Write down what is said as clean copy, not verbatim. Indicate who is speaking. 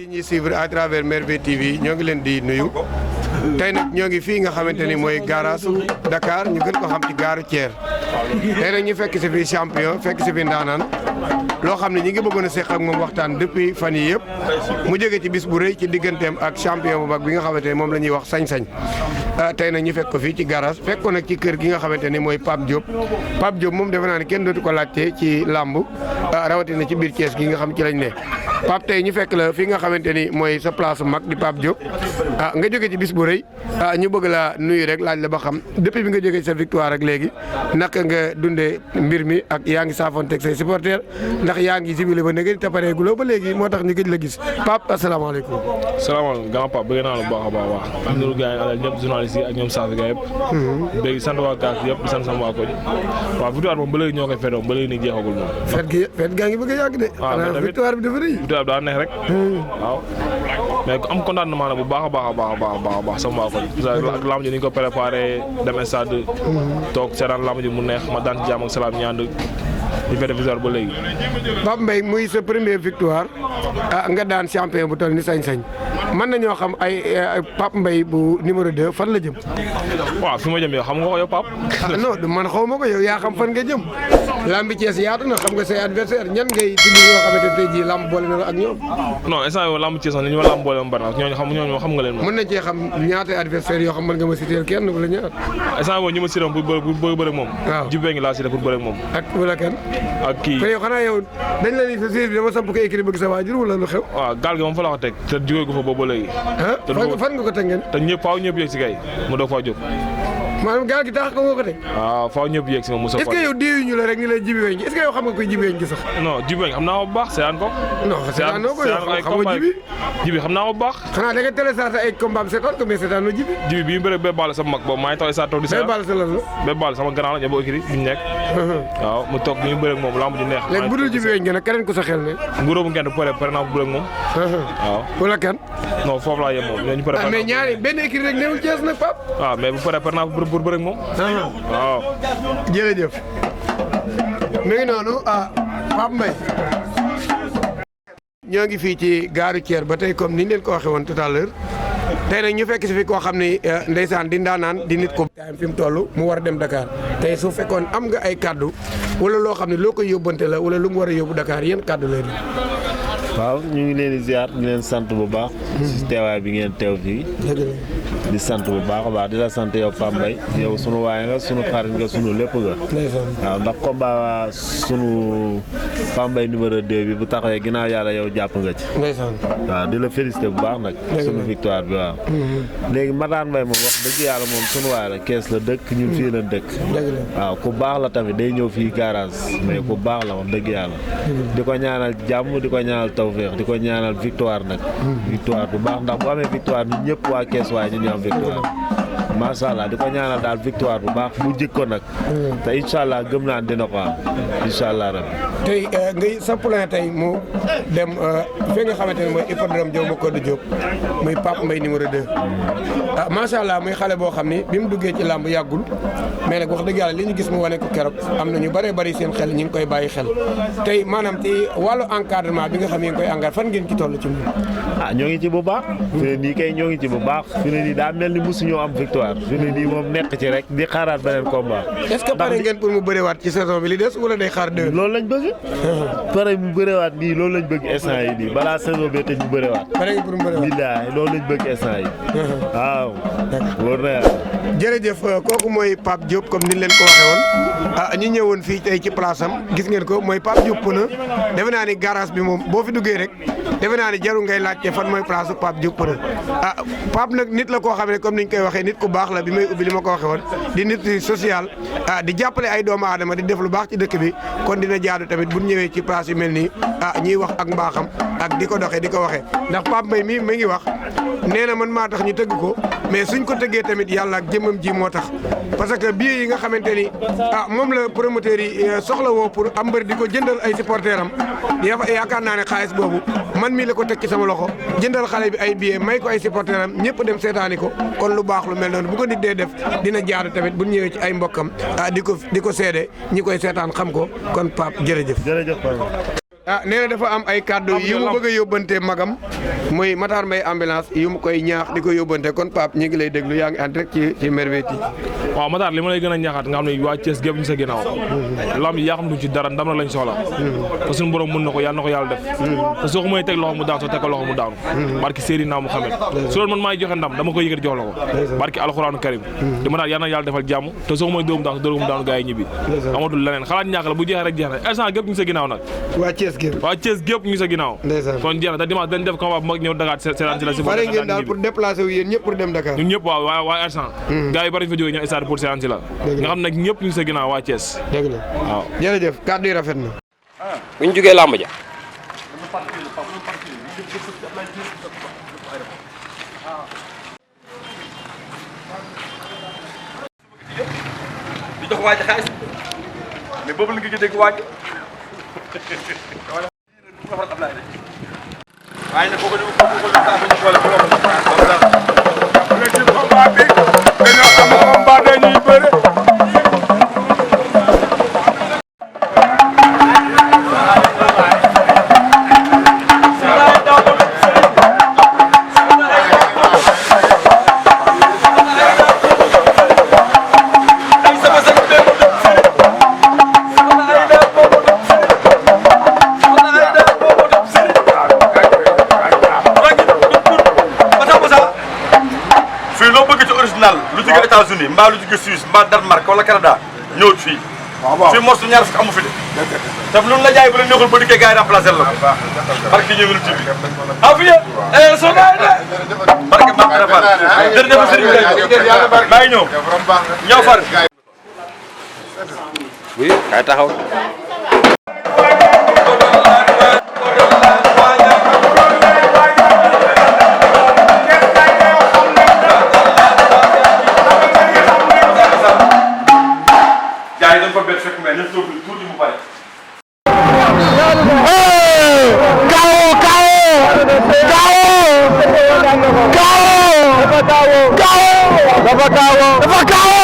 Speaker 1: ñi suivre à travers Merveille TV ñoo ngi leen di nuyu tey nag ñoo ngi fii nga xamante ni mooy garage Dakar ñu gën ko xam ci gare Thier tey nag ñu fekk si fi champion fekk si fi ndaanaan loo xam ne ñi ngi bëggoon a seq ak moom waxtaan depuis fan yi yëpp mu jóge ci bis bu rëy ci digganteem ak champion bu mag bi nga xamante ni moom la ñuy wax sañ-sañ tey nag ñu fekk ko fii ci garage fekk ko nag ci kër gi nga xamante ni mooy Pape Diop moom defe naa ne kenn dootu ko laajte ci làmb rawatina ci biir Thiès gi nga xam ci lañ ne Pape tey ñu fekk la fi nga xamante ni mooy sa place mag di Pape Diop nga jóge ci bis bu rëy ñu bëgg la nuyu rek laaj la ba xam depuis bi nga jógee ci sa victoire ak léegi naka nga dundee mbir mi ak yaa ngi saafoonteeg say supporters ndax yaa ngi jibile ba léegi te pareeguloo ba léegi moo tax ñu gëj la gis Pape asalaamaaleykum.
Speaker 2: salaamaaleykum grand Pape bëgg naa la bu baax a baax a baax. am na lu gars yi àndal ñëpp journalistes yi ak ñoom Safi gars yëpp. léegi sant waa Kaas yëpp di sant sama waa koñ. waaw victoire moom ba léegi ñoo koy fetoon ba léegi nii jeexagul moom.
Speaker 1: fet gaa ngi bëgg a yàgg de.
Speaker 2: waaw
Speaker 1: victoire bi dafa rëy.
Speaker 2: victoire bi daa neex rek. waaw mais am contentement la bu baax a baax a baax a baax sama waa koñ. ak lamb ji ni ñu ko préparé dem stade toog seetaan lamb ji mu neex ma daan ci jàmm ak salaam ñaan di fête victoire ba léegi.
Speaker 1: Pape Mbaye muy sa première victoire nga daan champion bu toll ni sañ-sañ mën nañoo xam ay Pape Mbaye bu numéro 2 fan la jëm.
Speaker 2: waaw fi ma jëm yow xam nga ko yow Pape.
Speaker 1: non man xaw ma ko yow yaa xam fan nga jëm. lambi Thiès yaatu na xam nga say adversaire ñan ngay tudd yoo xamante tey jii lamb boole na la ak ñoom.
Speaker 2: non instant yii lamb Thiès ni ñu ma lamb boole ma bari na ñooñu xam nga leen moom.
Speaker 1: mën nañ cee xam ñaata adversaire yoo xam mën nga ma citer kenn wala ñaar.
Speaker 2: instant yii ñi ma citer pour bëre ak moom. waaw Jibé ngi laa citer pour bëre ak moom.
Speaker 1: ak wala kan.
Speaker 2: ak kii
Speaker 1: kon yow xanaa yow dañ la ni sa série bi dama samp ko écrit bëgg sa waajur wala lu xew.
Speaker 2: waaw gaal gi moom fa la ko teg te jógee ko fa boobu ba léegi.
Speaker 1: fan nga ko teg ngeen.
Speaker 2: te ñëpp faaw ñëpp yegg si kay mu doog faa jóg.
Speaker 1: maanaam gaal gi tax ko nga ko teg.
Speaker 2: waaw faaw ñëpp yegg si moom Moussa.
Speaker 1: est-ce que yow déewuñu la rek ni la Jibi Weñ gi est-ce que yow xam nga koy Jibi Weñ gi sax.
Speaker 2: non Jibi Weñ xam naa ko bu baax seetaan ko.
Speaker 1: non seetaan noo ko yow xam nga Jibi.
Speaker 2: Jibi xam naa ko bu baax.
Speaker 1: xanaa da nga téléchargé ay combat am seetaan ko mais seetaan noo Jibi.
Speaker 2: Jibi bii mu bëre Bébé Balla sama mag boobu maa ngi taw saa toog di seetaan.
Speaker 1: Bébé Balla sa lan la.
Speaker 2: Bébé Balla sama grand la ñoo bokk écrit bi ñu nekk. waaw mu toog bi ñu bëre ak moom lamb ji neex.
Speaker 1: léegi bu dul Jibi Weñ gi nag keneen ko sa xel ne.
Speaker 2: nguuróo bu ngeen pare naa bu bëre ak moom. waaw
Speaker 1: wala kan.
Speaker 2: non foofu laa yem moom ñu pare.
Speaker 1: mais ñaari benn écrit rek newul Thiès nag Pape.
Speaker 2: waaw mais bu pare naa pour bëre ak moom. waaw.
Speaker 1: jërëjëf. mi ngi noonu Pape Mbaye. ñoo ngi fii ci gaaru Thier ba tey comme ni ñu leen ko waxee woon tout à l'heure tey nag ñu fekk si fi koo xam ni ndeysaan di ndaanaan di nit ko fi mu toll mu war a dem Dakar tey su fekkoon am nga ay kaddu wala loo xam ne loo koy yóbbante la wala lu mu war a yóbbu Dakar yéen kaddu lay
Speaker 3: waaw ñu ngi leen di ziar di leen sant bu baax. si teewaay bi ngeen teew fii. di sant bu baax a baax di la sant yow Pape Mbaye yow sunu waay nga sunu xarit nga sunu lépp nga. waaw ndax combat sunu Pape Mbaye numéro 2 bi bu taxawee ginnaaw yàlla yow jàpp nga ci. waaw di la félicité bu baax nag. sunu victoire bi waaw. léegi Matane Mbaye moom wax dëgg yàlla moom sunu waay la Kees la dëkk ñun fii la dëkk. waaw ku baax la tamit day ñëw fii garage mais ku baax la wax dëgg yàlla. di ko ñaanal jàmm di ko ñaanal tawfeex di ko ñaanal victoire nag. victoire bu baax ndax bu amee victoire ñun ñëpp waa Kees waaye ñun ñoo am victoire. macha allah di ko ñaanal daal victoire bu baax mu jik ko nag. te incha allah gëm naa dina ko am incha allah rabbi.
Speaker 1: tey ngay sa plan tey mu dem fi nga xamante ne mooy hippodrome Diop Macodou Diop muy Pape Mbaye numéro 2. macha allah muy xale boo xam ni bi mu duggee ci làmb yàggul mais nag wax dëgg yàlla li ñu gis mu wane ko keroog am na ñu bëree bëri seen xel ñu ngi koy bàyyi xel tey maanaam ci wàllu encadrement bi nga xam ne ngi koy encadré fan ngeen ci toll ci moom.
Speaker 3: ñoo ngi ci bu baax. fi ne nii kay ñoo ngi ci bu baax fi ne nii daa mel ni mosu ñoo am victoire fi ne nii moom nekk ci rek di xaaraat beneen combat.
Speaker 1: est-ce que pare ngeen pour mu bëriwaat ci saison bi li des wala day xaar 2.
Speaker 3: loolu lañ bëgg. pare mu bëriwaat nii loolu lañ bëgg instant yi nii balaa saison bee tëj mu bëriwaat.
Speaker 1: pare ngeen pour mu bëriwaat.
Speaker 3: billaay loolu lañ bëgg instant yi. waaw. wóor na yàlla.
Speaker 1: jërëjëf kooku mooy Pape Diop comme ni leen ko waxee woon ñu ñëwoon fii tey ci place am gis ngeen ko mooy Pape Diop Pneu defe naa ni garage bi moom boo fi duggee rek defe naa ni jarul ngay laajte fan mooy place Pape Diop Pneu Pape nag nit la koo xam ne comme niñ koy waxee nit ku baax la bi may ubbi li ma ko waxee woon di nit social di jàppale ay doomu aadama di def lu baax ci dëkk bi kon dina jaadu tamit bu ñëwee ci place yu mel nii ñuy wax ak mbaaxam ak di ko doxee di ko waxee ndax Pape Mbaye mii mi ngi wax nee na man maa tax ñu tëgg ko mais suñ ko tëggee tamit yàlla ak jëmmam ji moo tax parce que billets yi nga xamante ni moom la promoteurs yi soxla woo pour am mbër di ko jëndal ay supporters am yaakaar naa ne xaalis boobu man mii la ko teg ci sama loxo jëndal xale bi ay billets may ko ay supporters am ñëpp dem seetaani ko kon lu baax lu mel noonu bu ko nit dee def dina jaar tamit bu ñëwee ci ay mbokkam di ko seede ñi koy seetaan xam ko kon Pape jërëjëf.
Speaker 3: jërëjëf Pape.
Speaker 1: nee na dafa am ay kàddu yu mu bëgg a yóbbante magam muy Matar Mbaye ambulance yu mu koy ñaax di ko yóbbante kon Pape ñu ngi lay déglu yaa ngi ànd rek ci Merveille TV.
Speaker 2: waaw Matar li ma lay gën a ñaaxaat nga xam ne waa Thiès gépp ñu sa ginnaaw lamb yaa xam duñ ci dara ndam la lañ soxla parce que suñu borom mën na ko yàlla na ko yàlla def te soo ko may teg loxo mu daan soo teg ko loxo mu daanu barki Seydina Muhammad su loolu man maay joxe ndam dama koy yëkkati jox la ko barki alxuraanu karim di ma daal yàlla na yàlla defal jàmm te soo ko may dóomu daan dóomu daanu gaa yi ñibbi amatul leneen xalaat ñàkk la bu jeexee rek jeex na instant gépp ñu sa ginnaaw nag
Speaker 1: waa Thiès gépp
Speaker 2: ñu sa ginnaaw kon jeex na te dimanche dañ def combat bu mag ñëw Dakar seetaan si la si
Speaker 1: pare ngeen daal pour déplacer wu yéen ñëpp pour dem Dakar
Speaker 2: ñun ñëpp waaw waa instant gars yi bari fa jógee ñëw stade pour seetaan si la nga xam nag ñëpp ñu sa ginnaaw waa Thiès
Speaker 1: dëgg la waaw jërëjëf kàddu yi rafet na
Speaker 4: bu ñu jógee làmb ja di jox waaj xaalis mais boobu la nga dégg waaj waaye nag boo ko combat bi dañoo am combat dañuy bëre États-Unis mbaa lu jóge Suisse mbaa Danemark wala Canada ñëwut fii fii morsu ñaar fukk amu fi de te lu la jaay bu la neexul ba dikkee gars yi remplacé la barke ñëw lu tibi a fi so naay de barke ma rafal jërëjëf Serigne maa ngi ñëw far oui kay taxaw
Speaker 5: dafa kaw